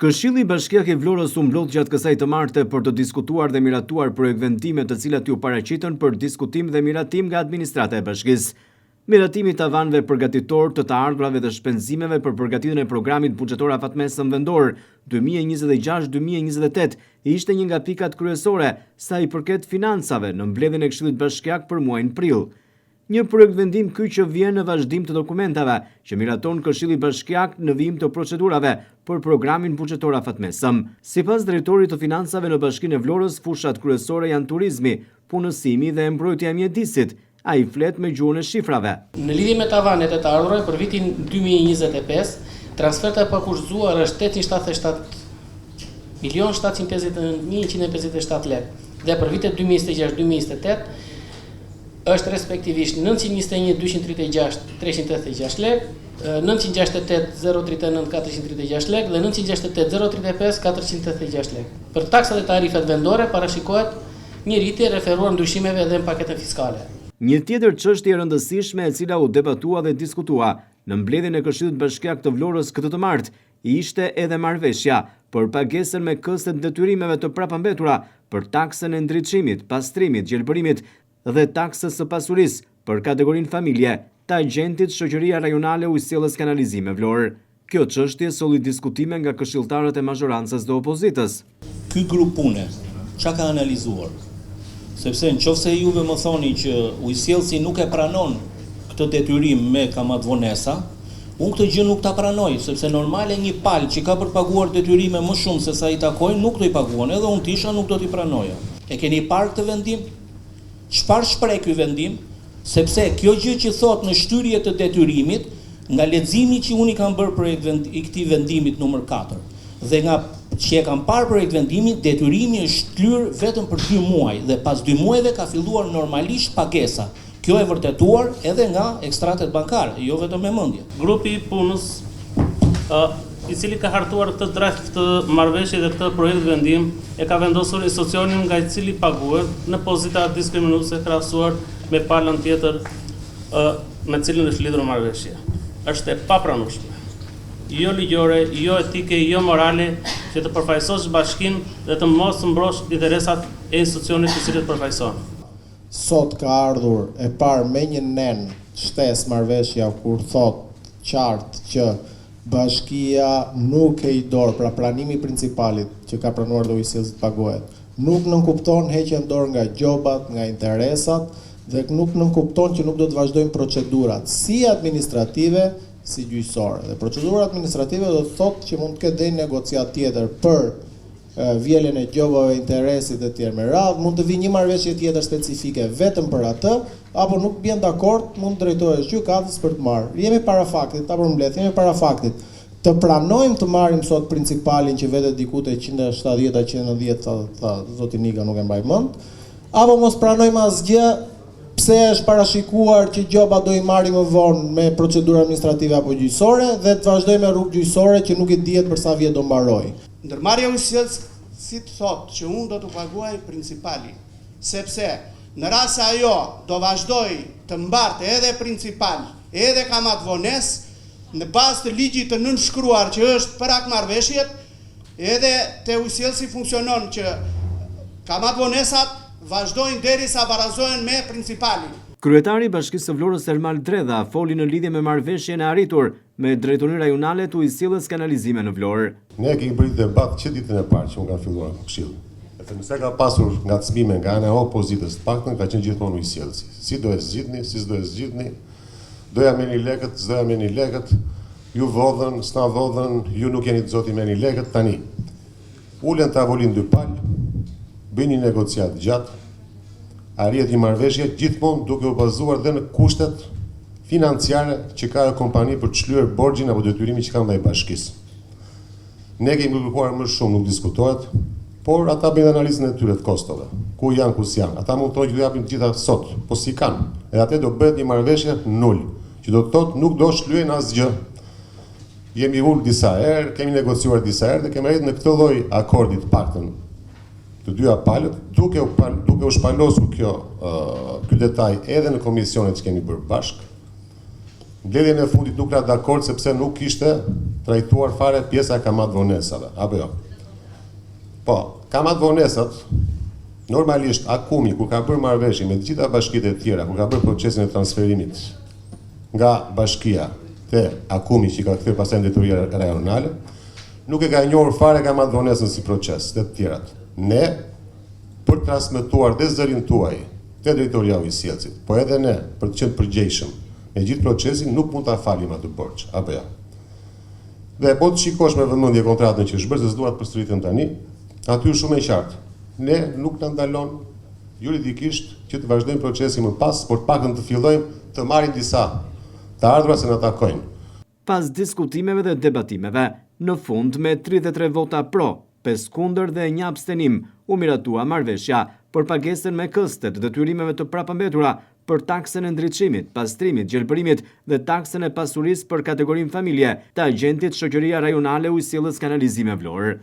Këshilli Bashkiak i Vlorës u mblodh gjatë kësaj të martë për të diskutuar dhe miratuar projekt vendime të cilat ju paraqiten për diskutim dhe miratim nga administrata e bashkisë. Miratimi i tavanëve përgatitor të ardhurave dhe shpenzimeve për përgatitjen e programit buxhetor afatmesëm vendor 2026-2028 ishte një nga pikat kryesore sa i përket financave në mbledhjen e Këshillit Bashkiak për muajin prill. Një projekt vendim ky që vjen në vazhdim të dokumentave që miraton Këshilli Bashkiak në vijim të procedurave për programin buxhetor afatmesëm. Sipas drejtorit të financave në Bashkinë e Vlorës, fushat kryesore janë turizmi, punësimi dhe mbrojtja e mjedisit. Ai flet me gjuhën e shifrave. Në lidhje me tavanet e të ardhurave për vitin 2025, transferta e pakushtuar është 877.751.157 lekë dhe për vitet 2026-2028 është respektivisht 921.236.386 lekë, 968.039.436 lekë dhe 968.035.486 lekë. Për taksat e tarifet vendore parashikohet një rritje referuar ndryshimeve dhe në paketën fiskale. Një tjetër çështje e rëndësishme e cila u debatua dhe diskutua në mbledhjen e Këshillit Bashkiak të Vlorës këtë të martë ishte edhe marrëveshja për pagesën me këstet detyrimeve të prapambetura për taksën e ndriçimit, pastrimit, gjelbërimit dhe taksës së pasurisë për kategorinë familje të agjentit Shoqëria Rajonale Ujësiellës Kanalizime Vlorë. Kjo çështje solli diskutime nga këshilltarët e mazhorancës dhe opozitës. Ky grup pune çka ka analizuar? Sepse nëse juve më thoni që ujësiellësi nuk e pranon këtë detyrim me kamatavonesa, unë këtë gjë nuk ta pranoj, sepse normale një palë që ka për paguar detyrime më shumë se sa i takojnë, nuk do i paguan, edhe unë tisha nuk do t'i pranoja. E keni parë këtë vendim? Çfarë shpreh ky vendim? Sepse kjo gjë që thot në shtyrje të detyrimit, nga leximi që unë i kam bërë projekt i këtij vendimit numër 4, dhe nga që e kam parë projekt vendimi, detyrimi është shtyr vetëm për 2 muaj dhe pas 2 muajve ka filluar normalisht pagesa. Kjo e vërtetuar edhe nga ekstratet bankare, jo vetëm me mendje. Grupi i punës i cili ka hartuar këtë draft të marrëveshje dhe këtë projekt vendim e ka vendosur institucionin nga i cili paguhet në pozita diskriminuese krahasuar me palën tjetër me cilën është lidhur marrëveshja. Është e papranueshme, jo ligjore, jo etike, jo morale, që të përfaqësosh bashkinë dhe të mos mbrosh interesat e institucionit të cilët përfaqëson. Sot ka ardhur e parë me një nen shtes marrëveshja kur thot qartë që bashkia nuk e i dorë, pra pranimi principalit që ka pranuar dhe ujësiellësit paguhet, nuk nënkupton heqjen dorë nga gjobat, nga interesat, dhe nuk nënkupton që nuk do të vazhdojnë procedurat si administrative, si gjyqësore. Dhe procedura administrative do të thotë që mund të ketë një negociat tjetër për vjeljen e gjobave, interesit e tjerë me radhë, mund të vi një marrëveshje tjetër specifike vetëm për atë, apo nuk bjen dakord, mund të drejtohesh gjykatës për të marrë. Jemi para faktit, apo mbledh, jemi para faktit. Të pranojmë të marrim sot principalin që vetë dikute 170-190, zoti Nika nuk e mbaj mend, apo mos pranojmë asgjë. Pse është parashikuar që gjoba do i marrim më vonë me procedura administrative apo gjyqësore dhe të vazhdojmë me rrugë gjyqësore që nuk i dihet për sa vjet do mbaroj. Ndërmarrja e ujësiellësit thotë që unë do të paguaj principali, sepse në rast se ajo do vazhdoj të mbarte edhe principal, edhe kamatavonesë, në bazë të ligjit të nënshkruar që është për akmarrëveshjet, edhe te ujësiellësi funksionon që kamatavonesat vazhdojnë derisa barazohen me principalin. Kryetari i Bashkisë së Vlorës Ermal Dredha foli në lidhje me marrëveshjen e arritur me Drejtorinë Rajonale të Ujësiellës Kanalizime në Vlorë. Ne kemi bërë debat që ditën e parë që unë kam filluar në Këshill. Nëse ka pasur ngacmime nga ana e opozitës, të paktën ka qenë gjithmonë ujësiellësi. Si do e zgjidhni, si s'do e zgjidhni, doja merrni lekët, s'doja merrni lekët, ju vodhën, s'na vodhën, ju nuk jeni të zoti merrni lekët tani. Ulen tavolinë 2 palë, bëjnë një negociat gjatë, arrihet një marrëveshje gjithmonë duke u bazuar dhe në kushtet financiare që ka ajo kompani për të shlyer borxhin apo detyrimin që ka ndaj bashkisë. Ne kemi publikuar më shumë, nuk diskutohet, por ata bëjnë analizën e tyre të kostove. Ku janë, ku s'janë. Ata mund të thonë që do japin të gjitha sot, po si kanë. Edhe atë do bëhet një marrëveshje nul, që do të thotë nuk do shlyen asgjë. Jemi ulë disa herë, kemi negociuar disa herë dhe kemi arritur në këtë lloj akordi të paktën të dyja palët, duke u shpalosur ky detaj edhe në komisionet që kemi bërë bashkë, mbledhjen e fundit nuk ra dakord sepse nuk ishte trajtuar fare pjesa e kamatvonesave, apo jo? Po, kamatvonesat, normalisht Akumi, kur ka bërë marrëveshje me të gjitha bashkitë e tjera, kur ka bërë procesin e transferimit nga bashkia te Akumi që ka kthyer pastaj në detyra rajonale, nuk e ka njohur fare kamatvonesën si proces dhe të tjerat. Ne, për transmetuar dhe zërin tuaj te drejtoria e sjellësit, po edhe ne, për të qenë përgjegjshëm me gjithë procesin, nuk mund ta falim atë borxh, apo jo. Dhe po të shikosh me vëmendje kontratën që është bërë, se s'dua të përsëritem tani, aty është shumë e qartë. Ne nuk na ndalon juridikisht që të vazhdojmë procesin më pas, por të paktën të fillojmë të marrim disa të ardhura se na takojnë. Pas diskutimeve dhe debatimeve, në fund me 33 vota pro, 5 kundër dhe 1 abstenim, u miratua marrëveshja për pagesën me këste të detyrimeve të prapambetura për taksën e ndriçimit, pastrimit, gjelbërimit dhe taksën e pasurisë për kategorinë familje të agjentit Shoqëria Rajonale Ujësjellës Kanalizime Vlorë.